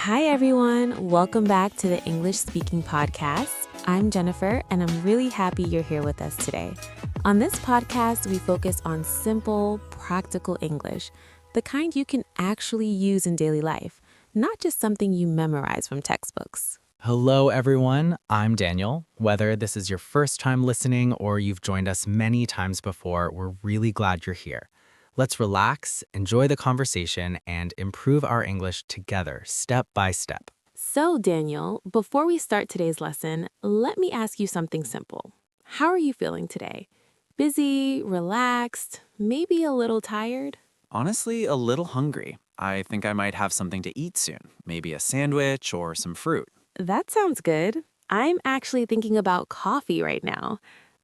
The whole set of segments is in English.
Hi, everyone. Welcome back to the English Speaking Podcast. I'm Jennifer, and I'm really happy you're here with us today. On this podcast, we focus on simple, practical English, the kind you can actually use in daily life, not just something you memorize from textbooks. Hello, everyone. I'm Daniel. Whether this is your first time listening or you've joined us many times before, we're really glad you're here. Let's relax, enjoy the conversation, and improve our English together, step by step. So, Daniel, before we start today's lesson, let me ask you something simple. How are you feeling today? Busy, relaxed, maybe a little tired? Honestly, a little hungry. I think I might have something to eat soon. Maybe a sandwich or some fruit. That sounds good. I'm actually thinking about coffee right now.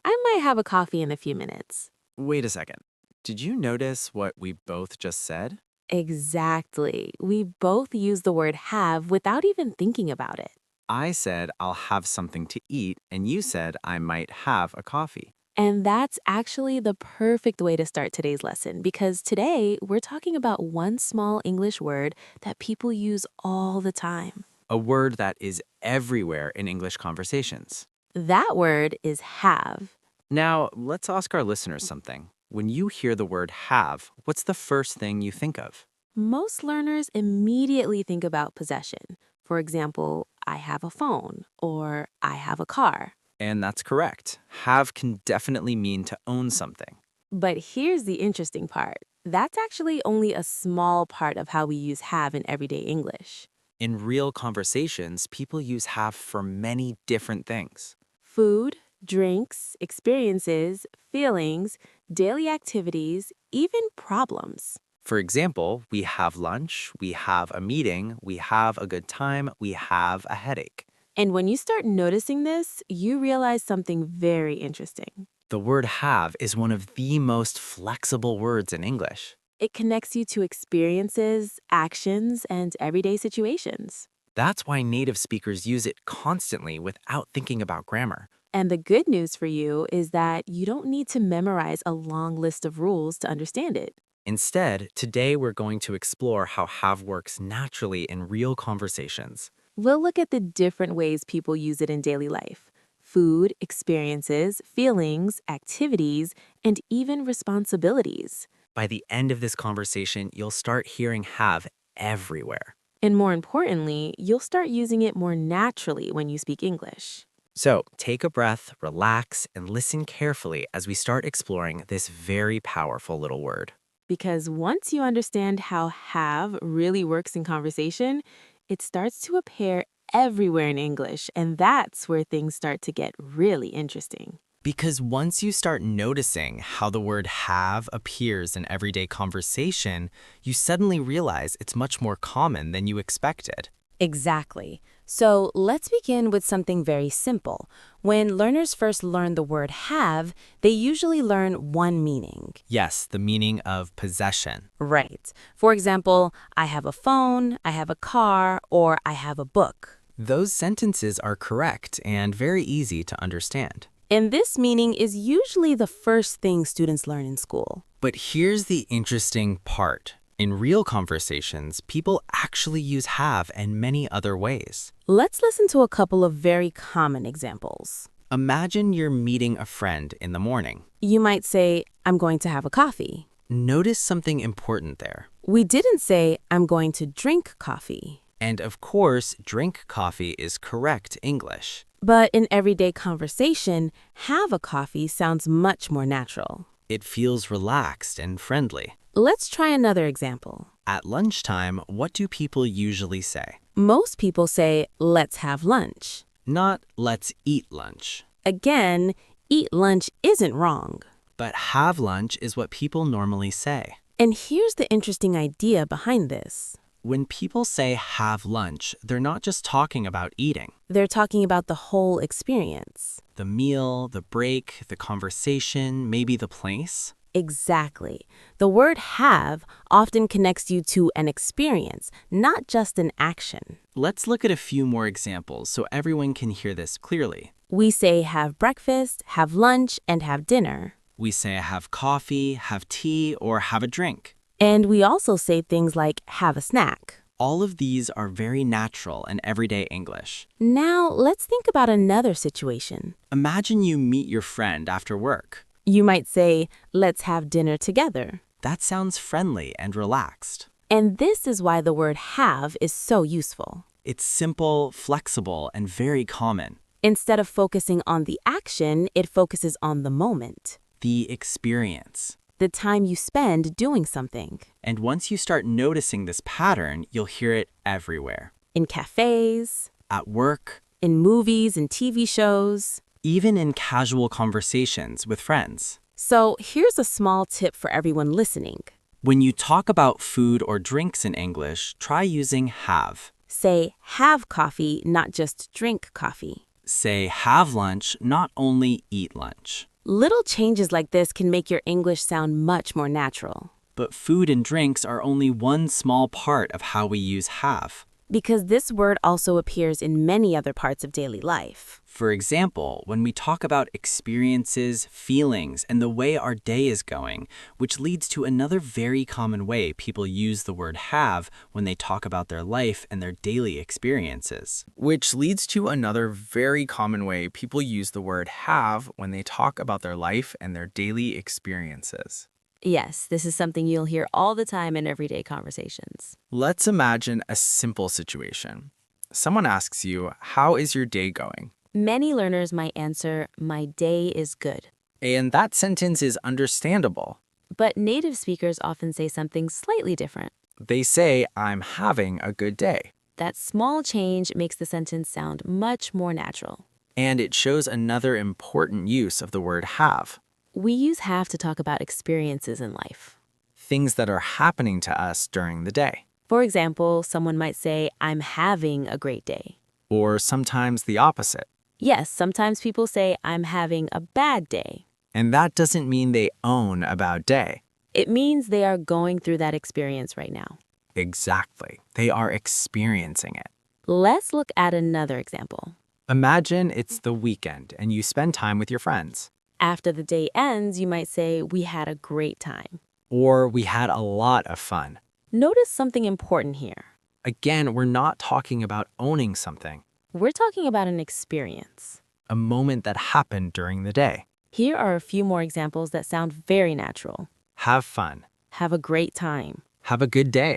I might have a coffee in a few minutes. Wait a second. Did you notice what we both just said? Exactly. We both use the word have without even thinking about it. I said I'll have something to eat, and you said I might have a coffee. And that's actually the perfect way to start today's lesson because today we're talking about one small English word that people use all the time. A word that is everywhere in English conversations. That word is have. Now, let's ask our listeners something. When you hear the word have, what's the first thing you think of? Most learners immediately think about possession. For example, I have a phone or I have a car. And that's correct. Have can definitely mean to own something. But here's the interesting part. That's actually only a small part of how we use have in everyday English. In real conversations, people use have for many different things. Food, drinks, experiences, feelings, daily activities, even problems. For example, we have lunch, we have a meeting, we have a good time, we have a headache. And when you start noticing this, you realize something very interesting. The word have is one of the most flexible words in English. It connects you to experiences, actions, and everyday situations. That's why native speakers use it constantly without thinking about grammar. And the good news for you is that you don't need to memorize a long list of rules to understand it. Instead, today we're going to explore how have works naturally in real conversations. We'll look at the different ways people use it in daily life. Food, experiences, feelings, activities, and even responsibilities. By the end of this conversation, you'll start hearing have everywhere. And more importantly, you'll start using it more naturally when you speak English. So take a breath, relax, and listen carefully as we start exploring this very powerful little word. Because once you understand how have really works in conversation, it starts to appear everywhere in English, and that's where things start to get really interesting. Because once you start noticing how the word have appears in everyday conversation, you suddenly realize it's much more common than you expected. Exactly. So let's begin with something very simple. When learners first learn the word have, they usually learn one meaning. Yes, the meaning of possession. Right. For example, I have a phone, I have a car, or I have a book. Those sentences are correct and very easy to understand. And this meaning is usually the first thing students learn in school. But here's the interesting part. In real conversations, people actually use have in many other ways. Let's listen to a couple of very common examples. Imagine you're meeting a friend in the morning. You might say, I'm going to have a coffee. Notice something important there. We didn't say, I'm going to drink coffee. And of course, drink coffee is correct English. But in everyday conversation, have a coffee sounds much more natural. It feels relaxed and friendly. Let's try another example. At lunchtime, what do people usually say? Most people say, let's have lunch. Not let's eat lunch. Again, eat lunch isn't wrong. But have lunch is what people normally say. And here's the interesting idea behind this. When people say have lunch, they're not just talking about eating. They're talking about the whole experience. The meal, the break, the conversation, maybe the place. Exactly. The word have often connects you to an experience, not just an action. Let's look at a few more examples so everyone can hear this clearly. We say have breakfast, have lunch, and have dinner. We say have coffee, have tea, or have a drink. And we also say things like have a snack. All of these are very natural in everyday English. Now, let's think about another situation. Imagine you meet your friend after work. You might say, let's have dinner together. That sounds friendly and relaxed. And this is why the word have is so useful. It's simple, flexible, and very common. Instead of focusing on the action, it focuses on the moment, The experience. the time you spend doing something. And once you start noticing this pattern, you'll hear it everywhere. In cafes, At work, in movies and TV shows. even in casual conversations with friends. So here's a small tip for everyone listening. When you talk about food or drinks in English, try using have. Say, have coffee, not just drink coffee. Say have lunch, not only eat lunch. Little changes like this can make your English sound much more natural. But food and drinks are only one small part of how we use have. Because this word also appears in many other parts of daily life. For example, when we talk about experiences, feelings, and the way our day is going, which leads to another very common way people use the word have when they talk about their life and their daily experiences. Which leads to another very common way people use the word have when they talk about their life and their daily experiences. Yes, this is something you'll hear all the time in everyday conversations. Let's imagine a simple situation. Someone asks you, how is your day going? Many learners might answer, my day is good. And that sentence is understandable. But native speakers often say something slightly different. They say, I'm having a good day. That small change makes the sentence sound much more natural. And it shows another important use of the word have. We use have to talk about experiences in life. Things that are happening to us during the day. For example, someone might say, I'm having a great day. Or sometimes the opposite. Yes, sometimes people say, I'm having a bad day. And that doesn't mean they own a bad day. It means they are going through that experience right now. Exactly. They are experiencing it. Let's look at another example. Imagine it's the weekend and you spend time with your friends. After the day ends, you might say, we had a great time. Or we had a lot of fun. Notice something important here. Again, we're not talking about owning something, We're talking about an experience. a moment that happened during the day. Here are a few more examples that sound very natural. Have fun. Have a great time. Have a good day.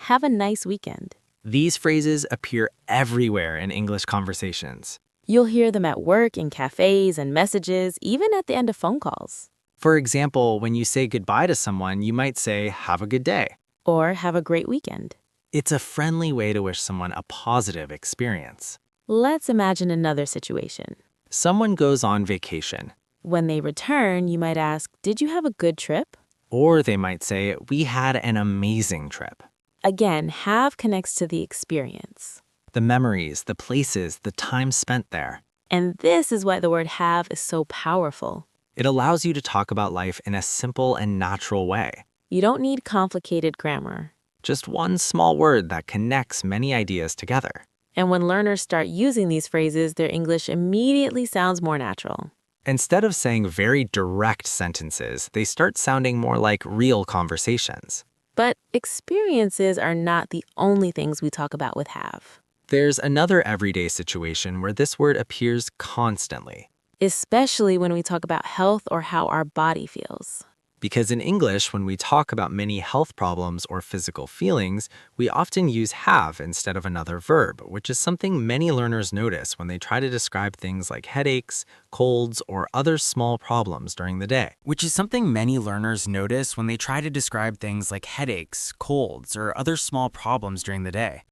Have a nice weekend. These phrases appear everywhere in English conversations. You'll hear them at work, in cafes, and messages, even at the end of phone calls. For example, when you say goodbye to someone, you might say, have a good day. Or have a great weekend. It's a friendly way to wish someone a positive experience. Let's imagine another situation. Someone goes on vacation. When they return, you might ask, did you have a good trip? Or they might say, we had an amazing trip. Again, have connects to the experience. The memories, the places, the time spent there. And this is why the word have is so powerful. It allows you to talk about life in a simple and natural way. You don't need complicated grammar. Just one small word that connects many ideas together. And when learners start using these phrases, their English immediately sounds more natural. Instead of saying very direct sentences, they start sounding more like real conversations. But experiences are not the only things we talk about with have. There's another everyday situation where this word appears constantly. Especially when we talk about health or how our body feels. Because in English, when we talk about many health problems or physical feelings, we often use have instead of another verb, which is something many learners notice when they try to describe things like headaches, colds, or other small problems during the day.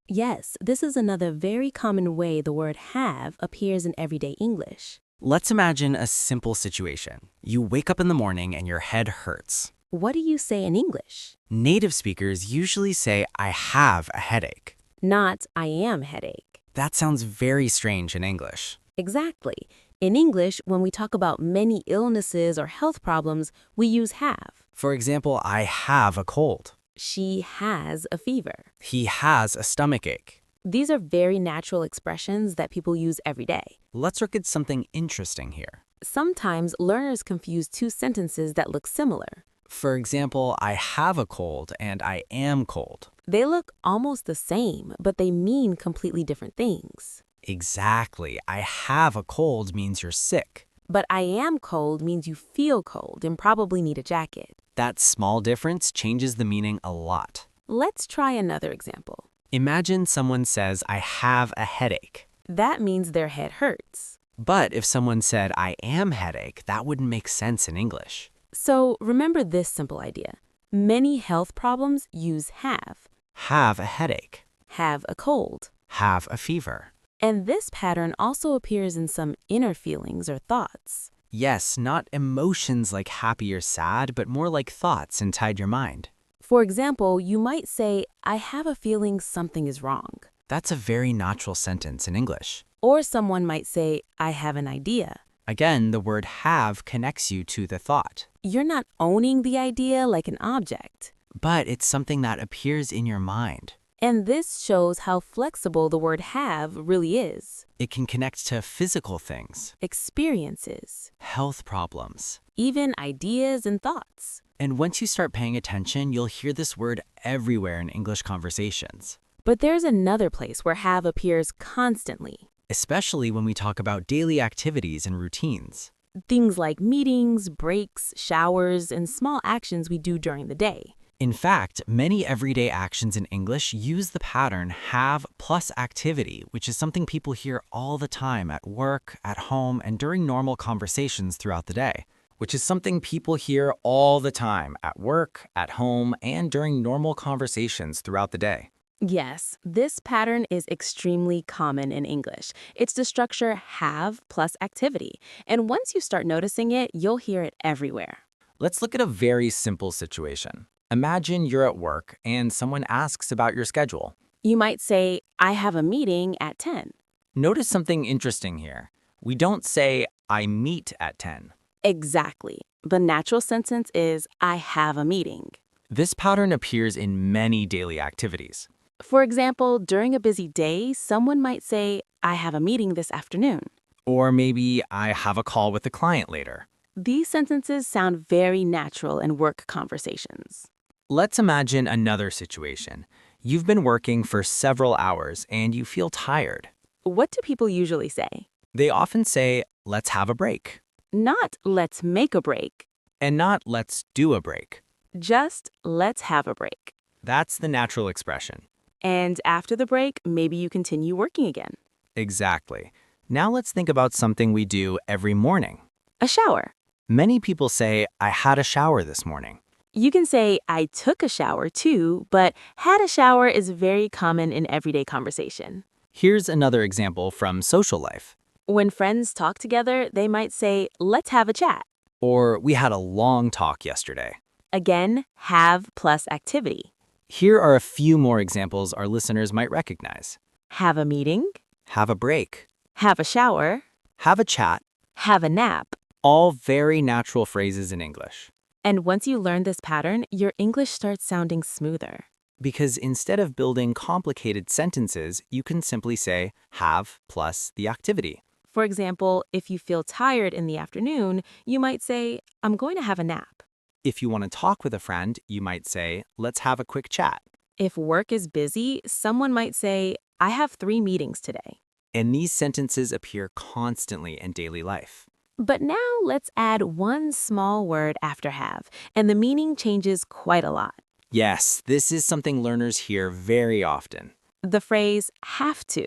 Yes, this is another very common way the word have appears in everyday English. Let's imagine a simple situation. You wake up in the morning and your head hurts. What do you say in English? Native speakers usually say, I have a headache. Not, I am headache. That sounds very strange in English. Exactly. In English, when we talk about many illnesses or health problems, we use have. For example, I have a cold. She has a fever. He has a stomachache. These are very natural expressions that people use every day. Let's look at something interesting here. Sometimes learners confuse two sentences that look similar. For example, I have a cold and I am cold. They look almost the same, but they mean completely different things. Exactly. I have a cold means you're sick. But I am cold means you feel cold and probably need a jacket. That small difference changes the meaning a lot. Let's try another example. Imagine someone says, I have a headache. That means their head hurts. But if someone said, I am headache, that wouldn't make sense in English. So remember this simple idea. Many health problems use have. Have a headache. Have a cold. Have a fever. And this pattern also appears in some inner feelings or thoughts. Yes, not emotions like happy or sad, but more like thoughts inside your mind. For example, you might say, I have a feeling something is wrong. That's a very natural sentence in English. Or someone might say, I have an idea. Again, the word have connects you to the thought. You're not owning the idea like an object. But it's something that appears in your mind. And this shows how flexible the word have really is. It can connect to physical things, Experiences, health problems. even ideas and thoughts. And once you start paying attention, you'll hear this word everywhere in English conversations, But there's another place where have appears constantly. especially when we talk about daily activities and routines. Things like meetings, breaks, showers, and small actions we do during the day. In fact, many everyday actions in English use the pattern have plus activity, which is something people hear all the time at work, at home, and during normal conversations throughout the day. Which is something people hear all the time at work, at home, and during normal conversations throughout the day. Yes, this pattern is extremely common in English. It's the structure have plus activity. And once you start noticing it, you'll hear it everywhere. Let's look at a very simple situation. Imagine you're at work and someone asks about your schedule. You might say, I have a meeting at 10. Notice something interesting here. We don't say, I meet at 10. Exactly. The natural sentence is, I have a meeting. This pattern appears in many daily activities. For example, during a busy day, someone might say, I have a meeting this afternoon. Or maybe I have a call with a client later. These sentences sound very natural in work conversations. Let's imagine another situation. You've been working for several hours and you feel tired. What do people usually say? They often say, let's have a break. Not let's make a break, And not let's do a break. just let's have a break. That's the natural expression. And after the break, maybe you continue working again. Exactly. Now let's think about something we do every morning. A shower. Many people say, I had a shower this morning. You can say, I took a shower too, but had a shower is very common in everyday conversation. Here's another example from social life. When friends talk together, they might say, let's have a chat. Or we had a long talk yesterday. Again, have plus activity. Here are a few more examples our listeners might recognize. Have a meeting, Have a break. have a shower, Have a chat. have a nap. All very natural phrases in English. And once you learn this pattern, your English starts sounding smoother. Because instead of building complicated sentences, you can simply say have plus the activity. For example, if you feel tired in the afternoon, you might say, I'm going to have a nap. If you want to talk with a friend, you might say, let's have a quick chat. If work is busy, someone might say, I have 3 meetings today. And these sentences appear constantly in daily life. But now let's add one small word after have, and the meaning changes quite a lot. Yes, this is something learners hear very often. The phrase have to,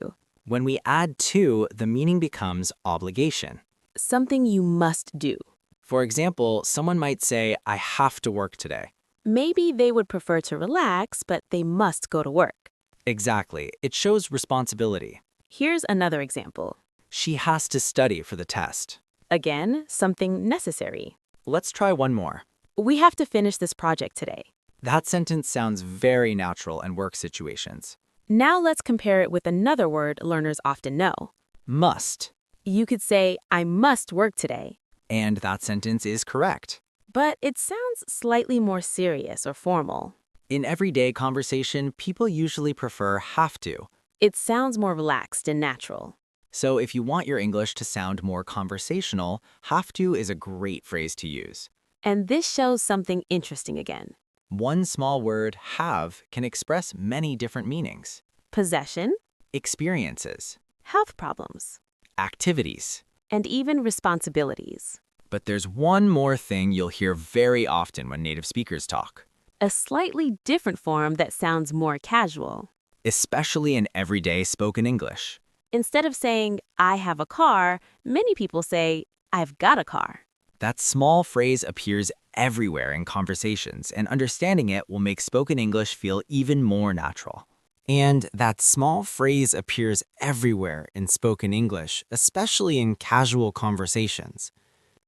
When we add to, the meaning becomes obligation. something you must do. For example, someone might say, I have to work today. Maybe they would prefer to relax, but they must go to work. Exactly. It shows responsibility. Here's another example. She has to study for the test. Again, something necessary. Let's try one more. We have to finish this project today. That sentence sounds very natural in work situations. Now let's compare it with another word learners often know. Must. You could say, I must work today. And that sentence is correct. But it sounds slightly more serious or formal. In everyday conversation, people usually prefer have to. It sounds more relaxed and natural. So if you want your English to sound more conversational, have to is a great phrase to use. And this shows something interesting again. One small word, have, can express many different meanings. Possession, Experiences, health problems, activities. and even responsibilities. But there's one more thing you'll hear very often when native speakers talk, A slightly different form that sounds more casual. especially in everyday spoken English. Instead of saying, I have a car, many people say, I've got a car. That small phrase appears everywhere in conversations, and understanding it will make spoken English feel even more natural. And that small phrase appears everywhere in spoken English, especially in casual conversations.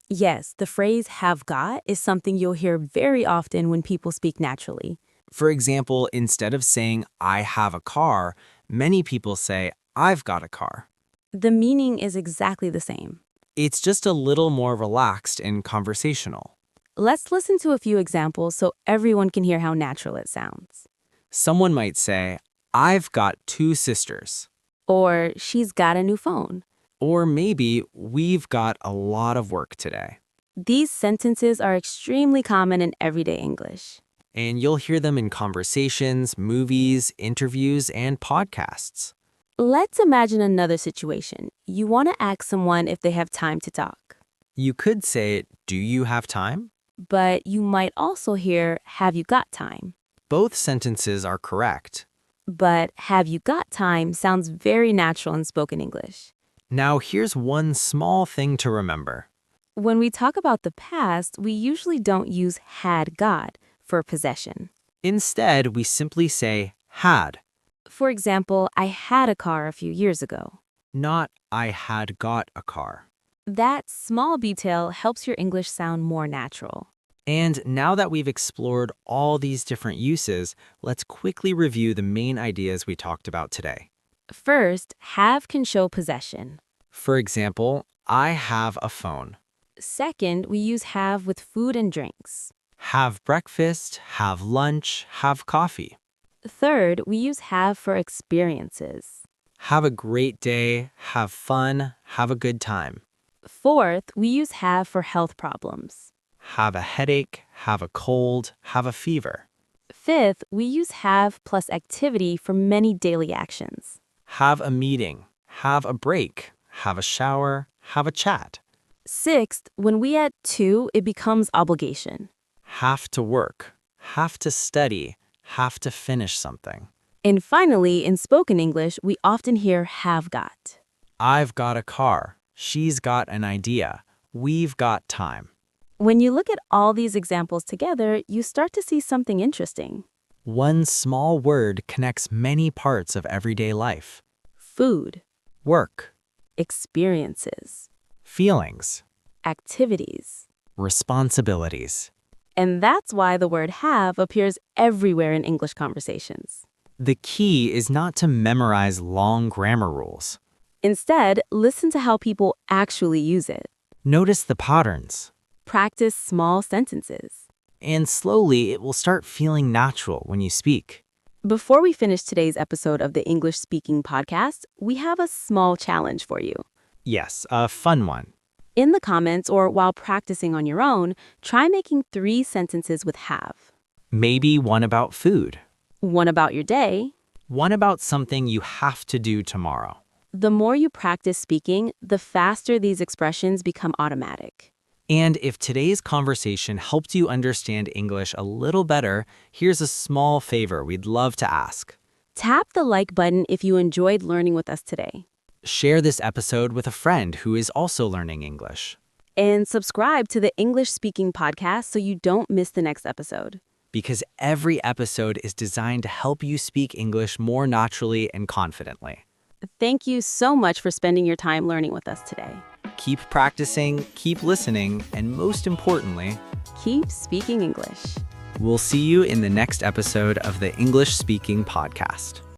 Yes, the phrase have got is something you'll hear very often when people speak naturally. For example, instead of saying, I have a car, many people say, I've got a car. The meaning is exactly the same. It's just a little more relaxed and conversational. Let's listen to a few examples so everyone can hear how natural it sounds. Someone might say, I've got 2 sisters. Or she's got a new phone. Or maybe, we've got a lot of work today. These sentences are extremely common in everyday English. And you'll hear them in conversations, movies, interviews, and podcasts. Let's imagine another situation. You want to ask someone if they have time to talk. You could say, do you have time? But you might also hear, have you got time? Both sentences are correct. But have you got time sounds very natural in spoken English. Now here's one small thing to remember. When we talk about the past, we usually don't use had got for possession. Instead, we simply say had, For example, I had a car a few years ago. not I had got a car. That small detail helps your English sound more natural. And now that we've explored all these different uses, let's quickly review the main ideas we talked about today. First, have can show possession. For example, I have a phone. Second, we use have with food and drinks. Have breakfast, have lunch, have coffee. Third, we use have for experiences. Have a great day, have fun, have a good time. Fourth, we use have for health problems. Have a headache, have a cold, have a fever. Fifth, we use have plus activity for many daily actions. Have a meeting, have a break, have a shower, have a chat. Sixth, when we add to, it becomes obligation. Have to work, have to study, have to finish something. And finally, in spoken English, we often hear have got. I've got a car, she's got an idea, we've got time. When you look at all these examples together, you start to see something interesting. One small word connects many parts of everyday life. Food, Work, experiences, feelings, activities. responsibilities. And that's why the word have appears everywhere in English conversations. The key is not to memorize long grammar rules. Instead, listen to how people actually use it. Notice the patterns, Practice small sentences. and slowly it will start feeling natural when you speak. Before we finish today's episode of the English Speaking Podcast, we have a small challenge for you. Yes, a fun one. In the comments or while practicing on your own, try making 3 sentences with have. Maybe one about food, One about your day. one about something you have to do tomorrow. The more you practice speaking, the faster these expressions become automatic. And if today's conversation helped you understand English a little better, here's a small favor we'd love to ask. Tap the like button if you enjoyed learning with us today. Share this episode with a friend who is also learning English. And subscribe to the English Speaking Podcast so you don't miss the next episode. Because every episode is designed to help you speak English more naturally and confidently. Thank you so much for spending your time learning with us today. Keep practicing, keep listening, and most importantly, Keep speaking English. we'll see you in the next episode of the English Speaking Podcast.